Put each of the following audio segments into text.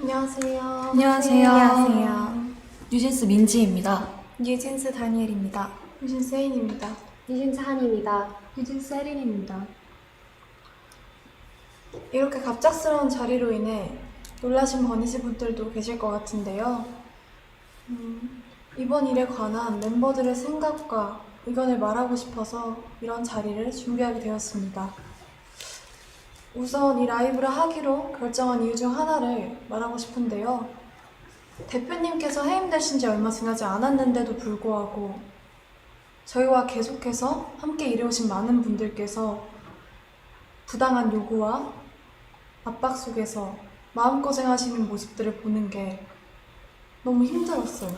안녕하세요. 안녕하세요. 안녕하세요. 뉴진스 민지입니다. 뉴진스 다니엘입니다. 뉴진스 혜인입니다. 뉴진스 한입니다. 뉴진스 혜린입니다. 이렇게 갑작스러운 자리로 인해 놀라신 버니즈 분들도 계실 것 같은데요. 이번 일에 관한 멤버들의 생각과 의견을 말하고 싶어서 이런 자리를 준비하게 되었습니다. 우선 이 라이브를 하기로 결정한 이유 중 하나를 말하고 싶은데요. 대표님께서 해임되신 지 얼마 지나지 않았는데도 불구하고 저희와 계속해서 함께 일해오신 많은 분들께서 부당한 요구와 압박 속에서 마음고생하시는 모습들을 보는 게 너무 힘들었어요.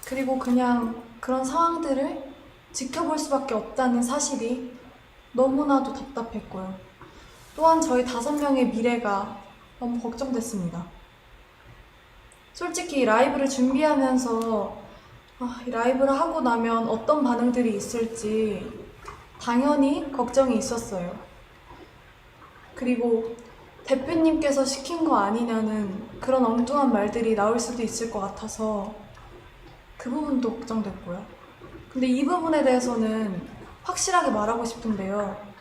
그리고 그냥 그런 상황들을 지켜볼 수밖에 없다는 사실이 너무나도 답답했고요. 또한 저희 5명의 미래가 너무 걱정됐습니다. 솔직히 이 라이브를 준비하면서 이 라이브를 하고 나면 어떤 반응들이 있을지 당연히 걱정이 있었어요. 그리고 대표님께서 시킨 거 아니냐는 그런 엉뚱한 말들이 나올 수도 있을 것 같아서 그 부분도 걱정됐고요. 근데 이 부분에 대해서는 확실하게 말하고 싶은데요.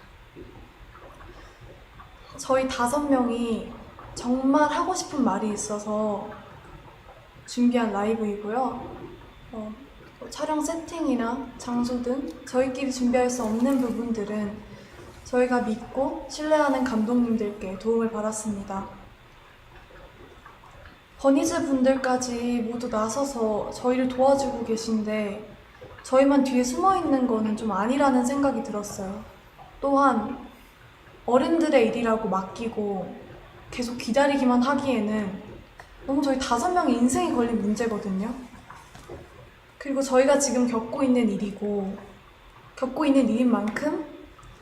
저희 5명이 정말 하고 싶은 말이 있어서 준비한 라이브이고요. 촬영 세팅이나 장소 등 저희끼리 준비할 수 없는 부분들은 저희가 믿고 신뢰하는 감독님들께 도움을 받았습니다. 버니즈 분들까지 모두 나서서 저희를 도와주고 계신데 저희만 뒤에 숨어 있는 거는 좀 아니라는 생각이 들었어요. 또한 어른들의 일이라고 맡기고 계속 기다리기만 하기에는 너무 저희 5명의 인생이 걸린 문제거든요. 그리고 저희가 지금 겪고 있는 일이고 겪고 있는 일인 만큼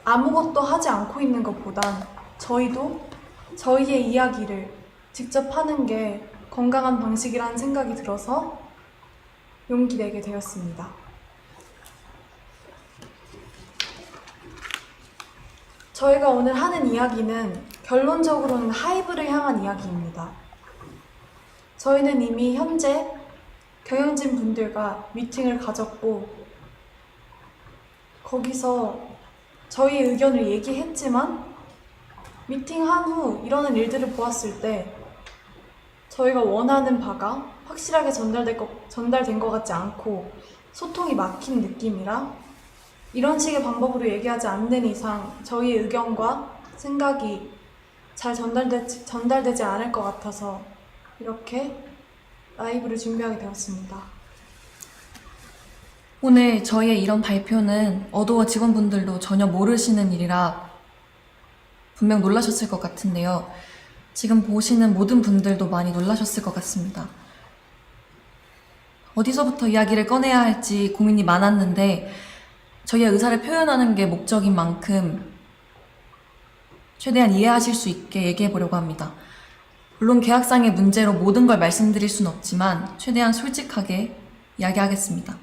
아무것도 하지 않고 있는 것보단 저희도 저희의 이야기를 직접 하는 게 건강한 방식이라는 생각이 들어서 용기 내게 되었습니다. 저희가 오늘 하는 이야기는 결론적으로는 하이브를 향한 이야기입니다. 저희는 이미 현재 경영진 분들과 미팅을 가졌고 거기서 저희의 의견을 얘기했지만 미팅한 후 일어난 일들을 보았을 때 저희가 원하는 바가 확실하게 전달된 것 같지 않고 소통이 막힌 느낌이라 이런 식의 방법으로 얘기하지 않는 이상 저희의 의견과 생각이 잘 전달되지 않을 것 같아서 이렇게 라이브를 준비하게 되었습니다. 오늘 저희의 이런 발표는 어도어 직원분들도 전혀 모르시는 일이라 분명 놀라셨을 것 같은데요. 지금 보시는 모든 분들도 많이 놀라셨을 것 같습니다. 어디서부터 이야기를 꺼내야 할지 고민이 많았는데 저희의 의사를 표현하는 게 목적인 만큼 최대한 이해하실 수 있게 얘기해 보려고 합니다. 물론 계약상의 문제로 모든 걸 말씀드릴 순 없지만 최대한 솔직하게 이야기하겠습니다.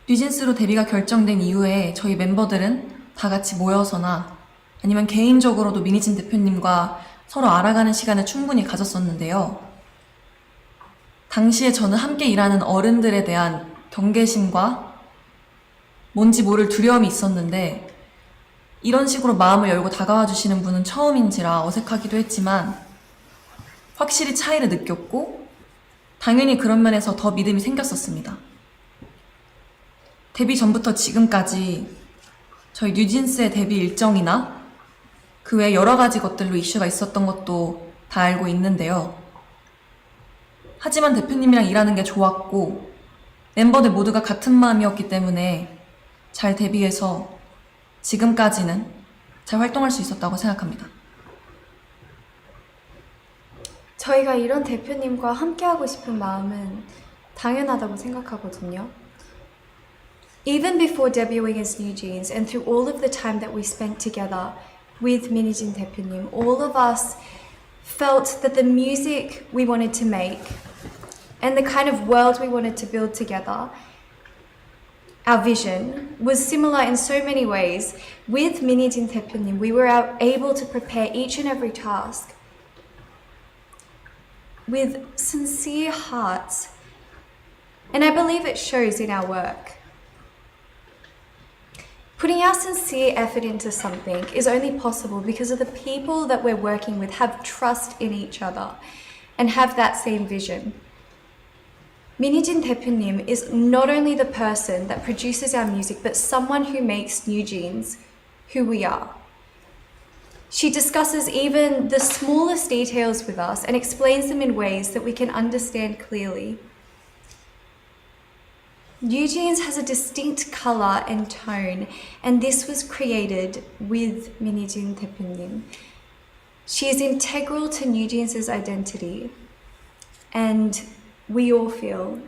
뉴진스로 데뷔가 결정된 이후에 저희 멤버들은 다 같이 모여서나 아니면 개인적으로도 민희진 대표님과 서로 알아가는 시간을 충분히 가졌었는데요. 당시에 저는 함께 일하는 어른들에 대한 경계심과 뭔지 모를 두려움이 있었는데 이런 식으로 마음을 열고 다가와 주시는 분은 처음인지라 어색하기도 했지만 확실히 차이를 느꼈고 당연히 그런 면에서 더 믿음이 생겼었습니다. 데뷔 전부터 지금까지 저희 뉴진스의 데뷔 일정이나 그 외 여러 가지 것들로 이슈가 있었던 것도 다 알고 있는데요. 하지만 대표님이랑 일하는 게 좋았고 멤버들 모두가 같은 마음이었기 때문에 잘 데뷔해서 지금까지는 잘 활동할 수 있었다고 생각합니다. 저희가 이런 대표님과 함께하고 싶은 마음은 당연하다고 생각하거든요. Even before debuting as New Jeans and through all of the time that we spent together with 민희진 대표님, all of us felt that the music we wanted to make and the kind of world we wanted to build together, our vision was similar in so many ways. With 민희진 대표님, we were able to prepare each and every task with sincere hearts. And I believe it shows in our work. Putting our sincere effort into something is only possible because of the people that we're working with have trust in each other and have that same vision. Minijin 대표님 is not only the person that produces our music, but someone who makes New Jeans who we are. She discusses even the smallest details with us and explains them in ways that we can understand clearly. New Jeans has a distinct colour and tone, and this was created with Minijin 대표님. She is integral to New Jeans' identity, and we all feel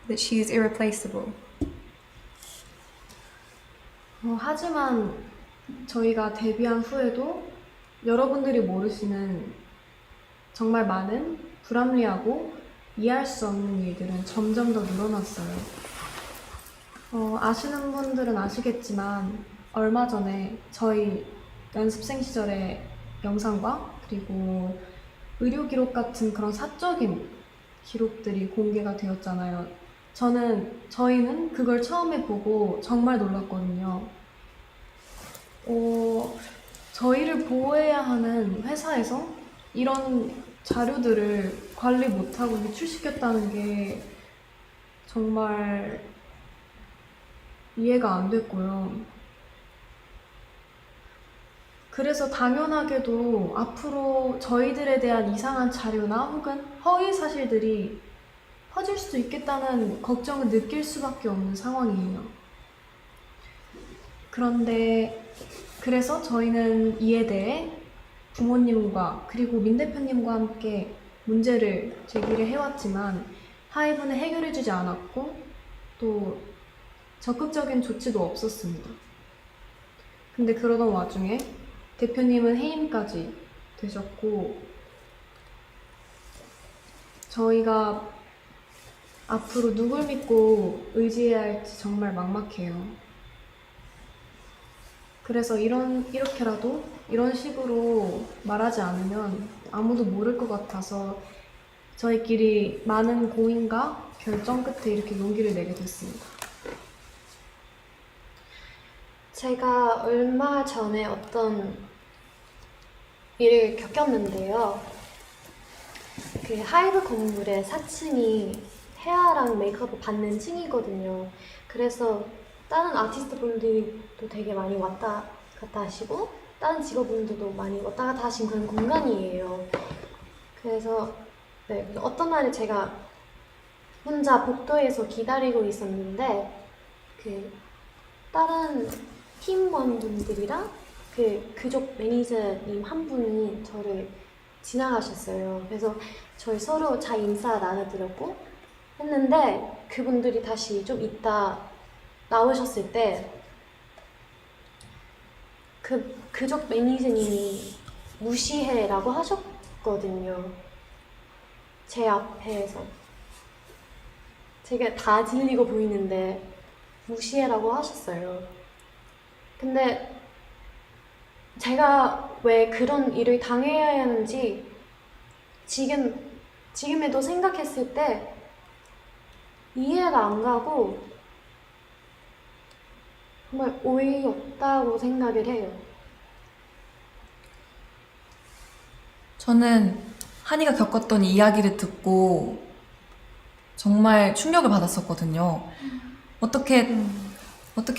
that she is irreplaceable. 하지만 저희가 데뷔한 후에도 여러분들이 모르시는 정말 많은 불합리하고 이해할 수 없는 일들은 점점 더 늘어났어요. 아시는 분들은 아시겠지만 얼마 전에 저희 연습생 시절의 영상과 그리고 의료 기록 같은 그런 사적인 기록들이 공개가 되었잖아요. 저희는 그걸 처음에 보고 정말 놀랐거든요. 저희를 보호해야 하는 회사에서 이런 자료들을 관리 못하고 유출시켰다는 게 정말 이해가 안 됐고요. 그래서 당연하게도 앞으로 저희들에 대한 이상한 자료나 혹은 허위 사실들이 퍼질 수도 있겠다는 걱정을 느낄 수밖에 없는 상황이에요. 그래서 저희는 이에 대해 부모님과 그리고 민 대표님과 함께 문제를 제기를 해왔지만 하이브는 해결해주지 않았고 또 적극적인 조치도 없었습니다. 근데 그러던 와중에 대표님은 해임까지 되셨고 저희가 앞으로 누굴 믿고 의지해야 할지 정말 막막해요. 그래서 이렇게라도 이런 식으로 말하지 않으면 아무도 모를 것 같아서 저희끼리 많은 고민과 결정 끝에 이렇게 용기를 내게 됐습니다. 제가 얼마 전에 어떤 일을 겪었는데요. 그 하이브 건물의 4층이 헤어랑 메이크업을 받는 층이거든요. 그래서 다른 아티스트 분들도 되게 많이 왔다 갔다 하시고 다른 직업분들도 많이 왔다 갔다 하신 그런 공간이에요. 그래서 어떤 날에 제가 혼자 복도에서 기다리고 있었는데 다른 팀원분들이랑 그쪽 매니저님 한 분이 저를 지나가셨어요. 그래서 저희 서로 잘 인사 나눠드렸고 했는데 그분들이 다시 좀 이따 나오셨을 때 그쪽 매니저님이 무시해라고 하셨거든요. 제 앞에서 제가 다 들리고 보이는데 무시해라고 하셨어요. 근데 제가 왜 그런 일을 당해야 하는지 지금에도 생각했을 때 이해가 안 가고 정말 어이없다고 생각을 해요. 저는 한이가 겪었던 이야기를 듣고 정말 충격을 받았었거든요. 어떻게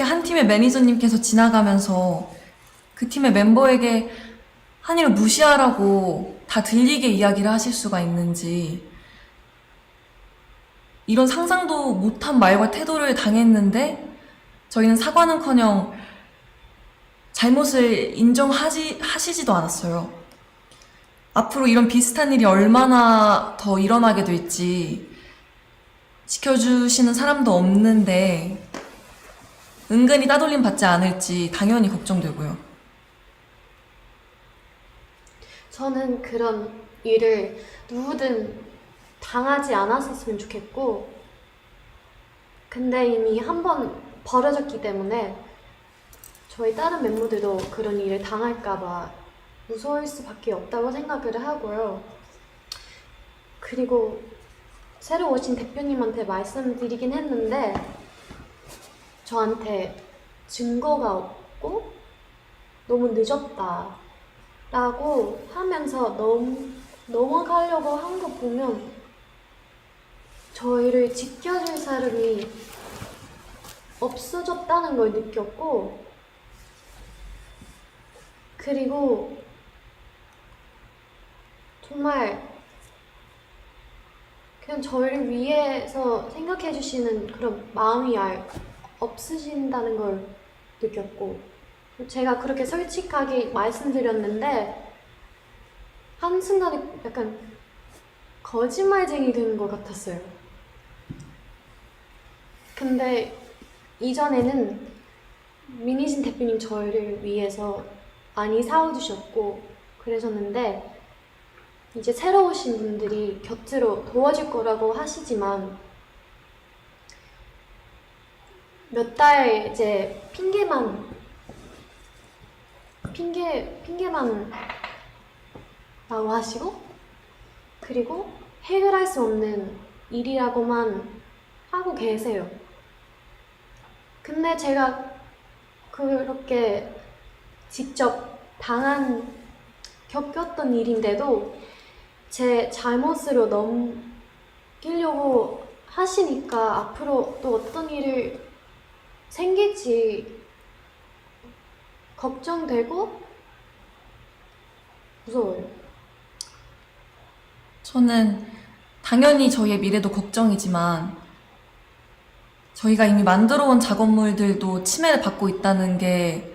한 팀의 매니저님께서 지나가면서 그 팀의 멤버에게 한이를 무시하라고 다 들리게 이야기를 하실 수가 있는지, 이런 상상도 못한 말과 태도를 당했는데 저희는 사과는커녕 잘못을 하시지도 않았어요. 앞으로 이런 비슷한 일이 얼마나 더 일어나게 될지 지켜주시는 사람도 없는데 은근히 따돌림 받지 않을지 당연히 걱정되고요. 저는 그런 일을 누구든 당하지 않았었으면 좋겠고, 근데 이미 한 번 벌어졌기 때문에 저희 다른 멤버들도 그런 일을 당할까봐 무서울 수밖에 없다고 생각을 하고요. 그리고 새로 오신 대표님한테 말씀드리긴 했는데 저한테 증거가 없고 너무 늦었다 라고 하면서 넘어가려고 한 거 보면 저희를 지켜줄 사람이 없어졌다는 걸 느꼈고, 그리고 정말 그냥 저희를 위해서 생각해 주시는 그런 마음이 없으신다는 걸 느꼈고, 제가 그렇게 솔직하게 말씀드렸는데 한순간에 약간 거짓말쟁이 되는 것 같았어요. 근데 이전에는 민희진 대표님 저희를 위해서 많이 사와주셨고 그러셨는데, 이제 새로 오신 분들이 곁으로 도와줄 거라고 하시지만 몇 달 이제 핑계만 라고 하시고, 그리고 해결할 수 없는 일이라고만 하고 계세요. 근데 제가 그렇게 직접 겪었던 일인데도 제 잘못으로 넘기려고 하시니까 앞으로 또 어떤 일을 생길지 걱정되고 무서워요. 저는 당연히 저희의 미래도 걱정이지만 저희가 이미 만들어온 작업물들도 침해를 받고 있다는 게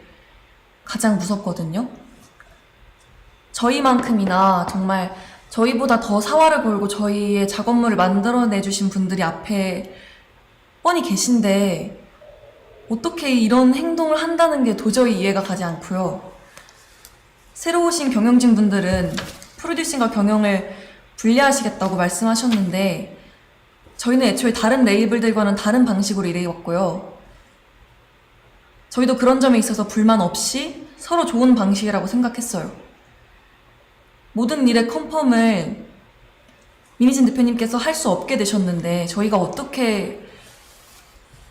가장 무섭거든요. 저희만큼이나 정말 저희보다 더 사활을 걸고 저희의 작업물을 만들어내주신 분들이 앞에 뻔히 계신데 어떻게 이런 행동을 한다는 게 도저히 이해가 가지 않고요. 새로 오신 경영진 분들은 프로듀싱과 경영을 분리하시겠다고 말씀하셨는데 저희는 애초에 다른 레이블들과는 다른 방식으로 일해왔고요. 저희도 그런 점에 있어서 불만 없이 서로 좋은 방식이라고 생각했어요. 모든 일의 컨펌을 민희진 대표님께서 할 수 없게 되셨는데 저희가 어떻게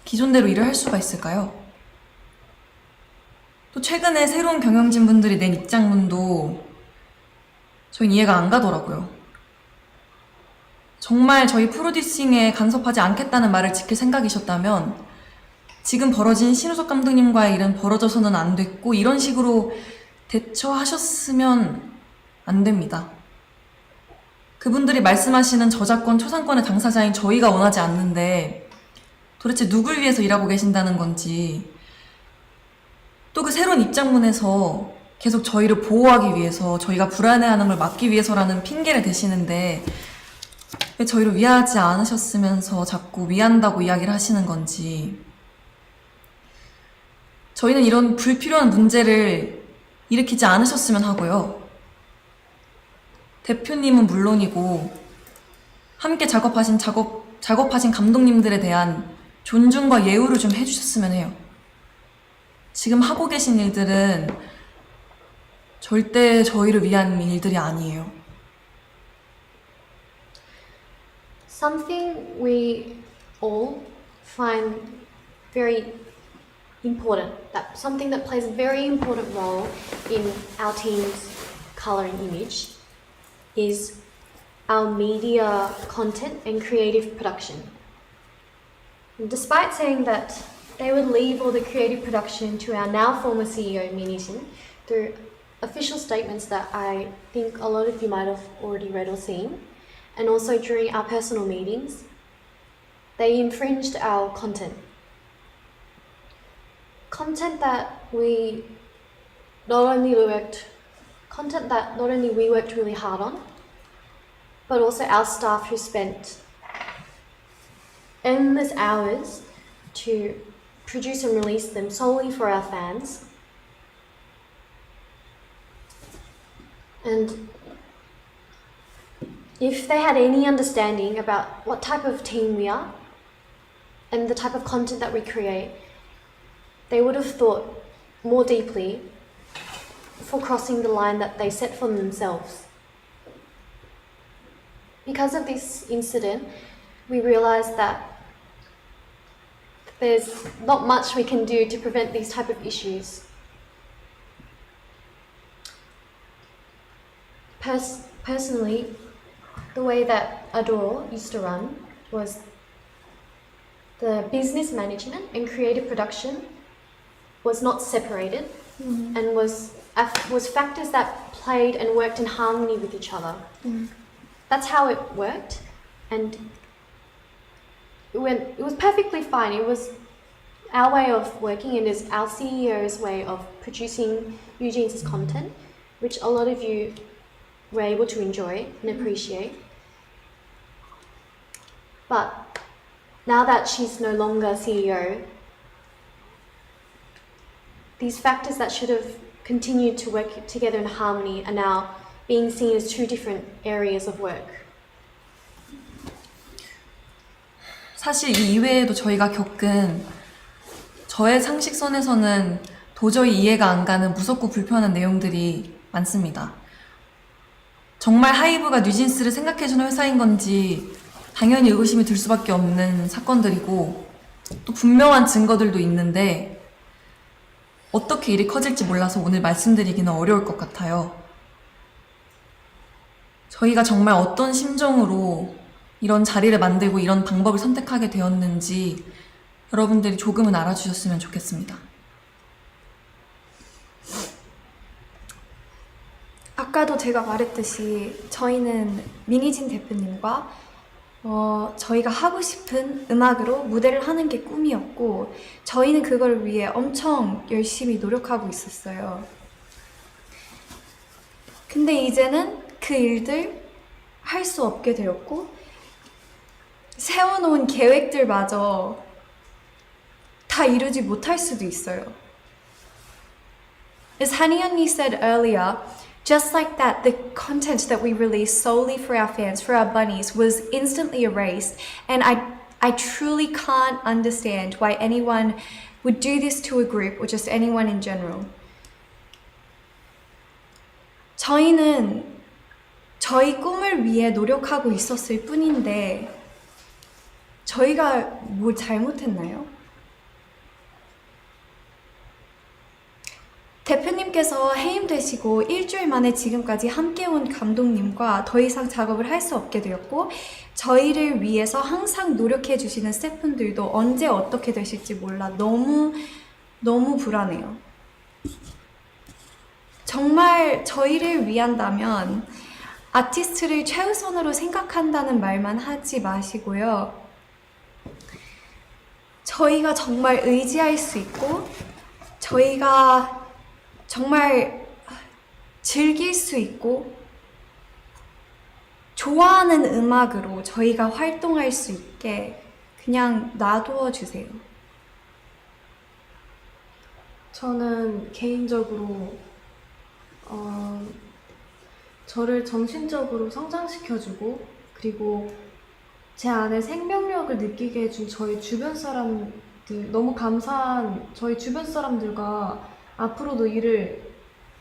기존대로 일을 할 수가 있을까요? 또 최근에 새로운 경영진 분들이 낸 입장문도 저희는 이해가 안 가더라고요. 정말 저희 프로듀싱에 간섭하지 않겠다는 말을 지킬 생각이셨다면 지금 벌어진 신우석 감독님과의 일은 벌어져서는 안 됐고 이런 식으로 대처하셨으면 안 됩니다. 그분들이 말씀하시는 저작권, 초상권의 당사자인 저희가 원하지 않는데 도대체 누굴 위해서 일하고 계신다는 건지, 또 그 새로운 입장문에서 계속 저희를 보호하기 위해서, 저희가 불안해하는 걸 막기 위해서라는 핑계를 대시는데 왜 저희를 위하지 않으셨으면서 자꾸 위한다고 이야기를 하시는 건지. 저희는 이런 불필요한 문제를 일으키지 않으셨으면 하고요. 대표님은 물론이고 함께 작업하신 감독님들에 대한 존중과 예우를 좀 해주셨으면 해요. 지금 하고 계신 일들은 절대 저희를 위한 일들이 아니에요. Something we all find very important, something that plays a very important role in our team's color and image is our media content and creative production. And despite saying that they would leave all the creative production to our now former CEO, Minijin, through official statements that I think a lot of you might have already read or seen, and also during our personal meetings, they infringed our content. Content that not only we worked really hard on, but also our staff who spent endless hours to produce and release them solely for our fans. And if they had any understanding about what type of team we are and the type of content that we create, they would have thought more deeply before crossing the line that they set for themselves. because of this incident, we realized that there's not much we can do to prevent these type of issues. Personally, the way that Adore used to run was the business management and creative production was not separated and was factors that played and worked in harmony with each other. That's how it worked, and it was perfectly fine. It was our way of working, and is our CEO's way of producing Eugene's content, which a lot of you were able to enjoy and appreciate. But now that she's no longer CEO, these factors that should have continued to work together in harmony are now being seen as two different areas of work. 사실 이 이외에도 저희가 겪은 저의 상식선에서는 도저히 이해가 안 가는 무섭고 불편한 내용들이 많습니다. 정말 하이브가 뉴진스를 생각해주는 회사인 건지 당연히 의구심이 들 수밖에 없는 사건들이고 또 분명한 증거들도 있는데 어떻게 일이 커질지 몰라서 오늘 말씀드리기는 어려울 것 같아요. 저희가 정말 어떤 심정으로 이런 자리를 만들고 이런 방법을 선택하게 되었는지 여러분들이 조금은 알아주셨으면 좋겠습니다. 아까도 제가 말했듯이 저희는 미니진 대표님과 저희가 하고 싶은 음악으로 무대를 하는 게 꿈이었고 저희는 그걸 위해 엄청 열심히 노력하고 있었어요. 근데 이제는 그 일들 할 수 없게 되었고 세워놓은 계획들마저 다 이루지 못할 수도 있어요. As Hani 언니 said earlier, just like that, the content that we released solely for our fans, for our bunnies, was instantly erased. And I truly can't understand why anyone would do this to a group or just anyone in general. 저희는 저희 꿈을 위해 노력하고 있었을 뿐인데 저희가 뭘 잘못했나요? 대표님께서 해임되시고 일주일 만에 지금까지 함께 온 감독님과 더 이상 작업을 할 수 없게 되었고 저희를 위해서 항상 노력해 주시는 스태프분들도 언제 어떻게 되실지 몰라 너무 불안해요. 정말 저희를 위한다면 아티스트를 최우선으로 생각한다는 말만 하지 마시고요. 저희가 정말 의지할 수 있고 저희가 정말 즐길 수 있고 좋아하는 음악으로 저희가 활동할 수 있게 그냥 놔두어 주세요. 저는 개인적으로 저를 정신적으로 성장시켜주고 그리고 제 안에 생명력을 느끼게 해준 저희 주변 사람들 너무 감사한 저희 주변 사람들과 앞으로도 일을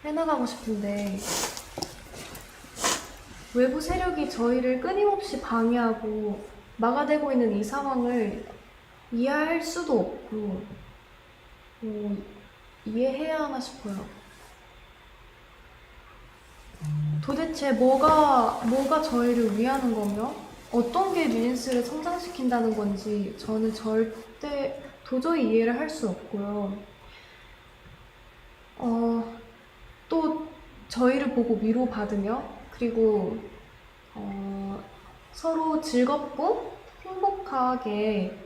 해나가고 싶은데 외부 세력이 저희를 끊임없이 방해하고 막아대고 있는 이 상황을 이해할 수도 없고 이해해야 하나 싶어요. 도대체 뭐가 저희를 위하는 거며 어떤 게 뉴진스를 성장시킨다는 건지 저는 절대 도저히 이해를 할 수 없고요. 또 저희를 보고 위로받으며 그리고 서로 즐겁고 행복하게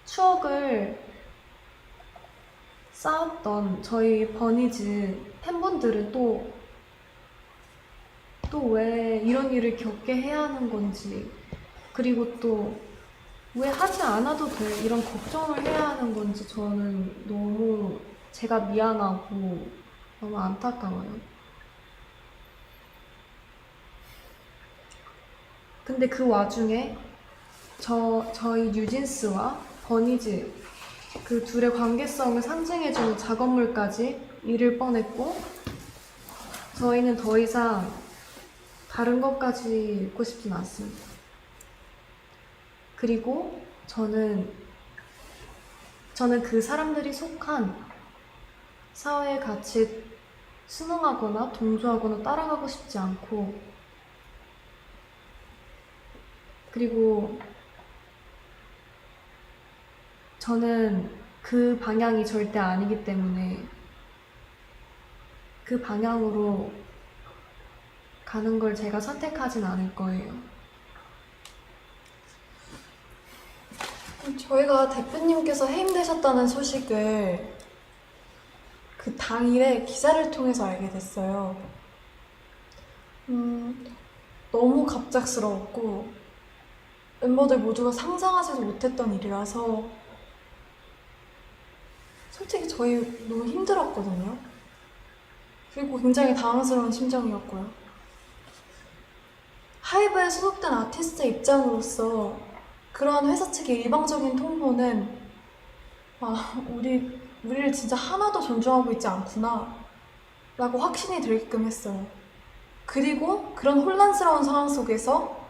추억을 쌓았던 저희 버니즈 팬분들은 또 왜 이런 일을 겪게 해야 하는 건지 그리고 또 왜 하지 않아도 돼 이런 걱정을 해야 하는 건지 저는 너무 제가 미안하고 너무 안타까워요. 근데 그 와중에 저희 뉴진스와 버니즈 그 둘의 관계성을 상징해주는 작업물까지 잃을 뻔했고 저희는 더 이상 다른 것까지 읽고 싶진 않습니다. 그리고 저는 그 사람들이 속한 사회에 같이 순응하거나 동조하거나 따라가고 싶지 않고, 그리고 저는 그 방향이 절대 아니기 때문에 그 방향으로 가는 걸 제가 선택하진 않을 거예요. 저희가 대표님께서 해임되셨다는 소식을 그 당일에 기사를 통해서 알게 됐어요. 너무 갑작스러웠고 멤버들 모두가 상상하지도 못했던 일이라서 솔직히 저희 너무 힘들었거든요. 그리고 굉장히 당황스러운 심정이었고요. 하이브에 소속된 아티스트의 입장으로서 그러한 회사 측의 일방적인 통보는 우리를 진짜 하나도 존중하고 있지 않구나 라고 확신이 들게끔 했어요. 그리고 그런 혼란스러운 상황 속에서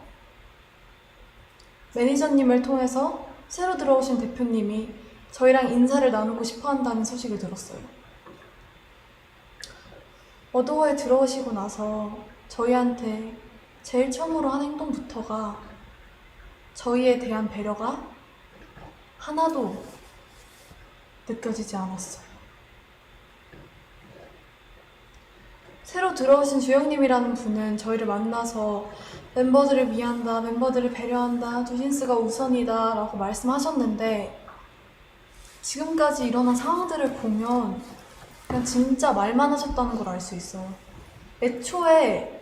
매니저님을 통해서 새로 들어오신 대표님이 저희랑 인사를 나누고 싶어 한다는 소식을 들었어요. 어도어에 들어오시고 나서 저희한테 제일 처음으로 한 행동부터가 저희에 대한 배려가 하나도 느껴지지 않았어요. 새로 들어오신 주영님이라는 분은 저희를 만나서 멤버들을 위한다, 멤버들을 배려한다, 뉴진스가 우선이다 라고 말씀하셨는데 지금까지 일어난 상황들을 보면 그냥 진짜 말만 하셨다는 걸 알 수 있어요. 애초에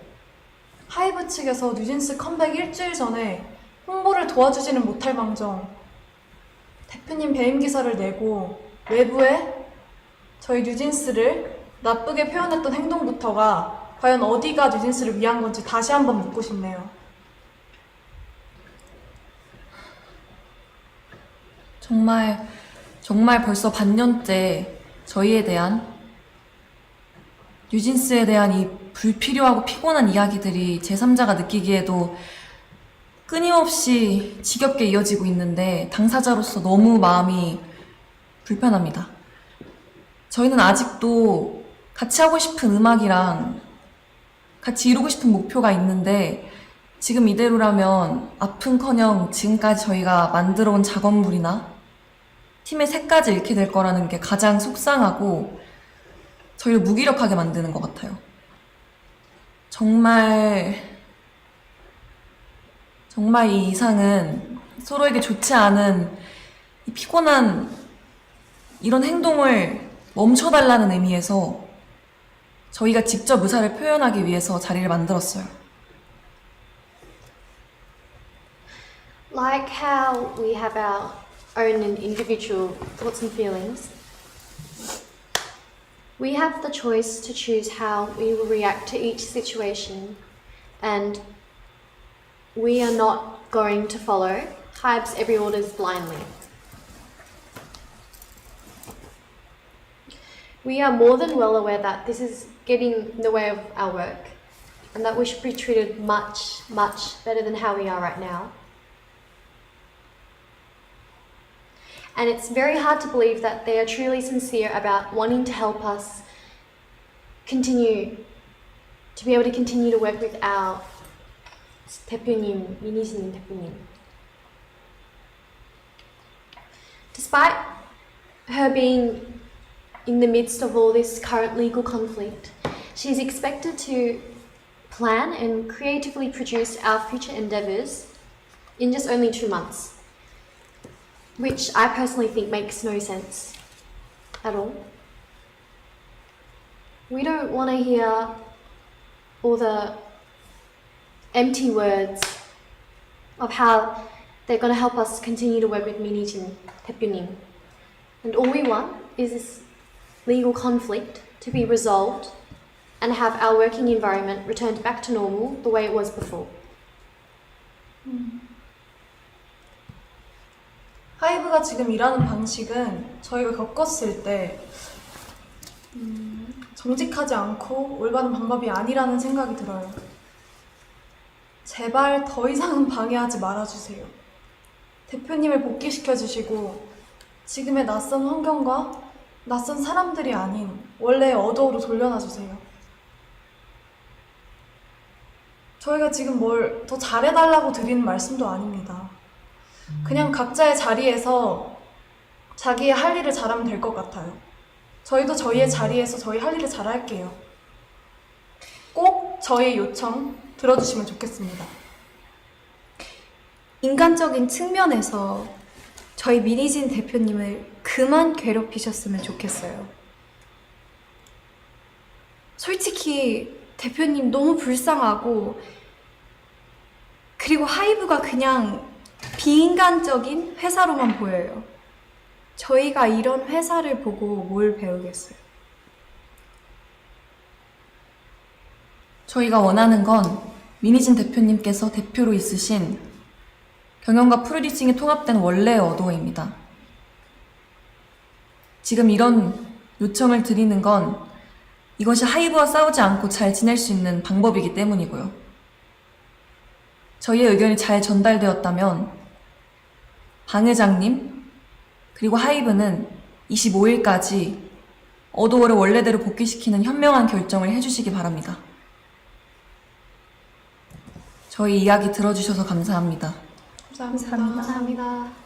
하이브 측에서 뉴진스 컴백 일주일 전에 홍보를 도와주지는 못할 망정 대표님 배임 기사를 내고 외부에 저희 뉴진스를 나쁘게 표현했던 행동부터가 과연 어디가 뉴진스를 위한 건지 다시 한번 묻고 싶네요. 정말 벌써 반년째 저희에 대한, 뉴진스에 대한 이 불필요하고 피곤한 이야기들이 제3자가 느끼기에도 끊임없이 지겹게 이어지고 있는데 당사자로서 너무 마음이 불편합니다. 저희는 아직도 같이 하고 싶은 음악이랑 같이 이루고 싶은 목표가 있는데 지금 이대로라면 아픔커녕 지금까지 저희가 만들어온 작업물이나 팀의 색까지 잃게 될 거라는 게 가장 속상하고 저희를 무기력하게 만드는 것 같아요. 정말 이 이상은 서로에게 좋지 않은 이 피곤한 이런 행동을 멈춰달라는 의미에서 저희가 직접 의사를 표현하기 위해서 자리를 만들었어요. Like how we have our own and individual thoughts and feelings, we have the choice to choose how we will react to each situation, and we are not going to follow Hybe's every orders blindly. We are more than well aware that this is getting in the way of our work and that we should be treated much, much better than how we are right now. And it's very hard to believe that they are truly sincere about wanting to help us continue to be able to continue to work with our 대표님, 미니스님 대표님. Despite her being in the midst of all this current legal conflict, she's expected to plan and creatively produce our future endeavours in just only 2 months, which I personally think makes no sense at all. We don't want to hear all the empty words of how they're going to help us continue to work with Minijin 대표님. And all we want is this legal conflict to be resolved and have our working environment returned back to normal the way it was before. 하이브가 지금 일하는 방식은 저희가 겪었을 때 정직하지 않고 올바른 방법이 아니라는 생각이 들어요. 제발 더 이상은 방해하지 말아주세요. 대표님을 복귀시켜주시고 지금의 낯선 환경과 낯선 사람들이 아닌 원래의 어도로 돌려놔주세요. 저희가 지금 뭘 더 잘해달라고 드리는 말씀도 아닙니다. 그냥 각자의 자리에서 자기의 할 일을 잘하면 될 것 같아요. 저희도 저희의 자리에서 저희 할 일을 잘할게요. 꼭 저희의 요청 들어주시면 좋겠습니다. 인간적인 측면에서 저희 미니진 대표님을 그만 괴롭히셨으면 좋겠어요. 솔직히 대표님 너무 불쌍하고, 그리고 하이브가 그냥 비인간적인 회사로만 보여요. 저희가 이런 회사를 보고 뭘 배우겠어요? 저희가 원하는 건 미니진 대표님께서 대표로 있으신 경영과 프로듀싱이 통합된 원래의 어도어입니다. 지금 이런 요청을 드리는 건 이것이 하이브와 싸우지 않고 잘 지낼 수 있는 방법이기 때문이고요. 저희의 의견이 잘 전달되었다면 방 회장님 그리고 하이브는 25일까지 어도어를 원래대로 복귀시키는 현명한 결정을 해주시기 바랍니다. 저희 이야기 들어주셔서 감사합니다. 감사합니다. 감사합니다.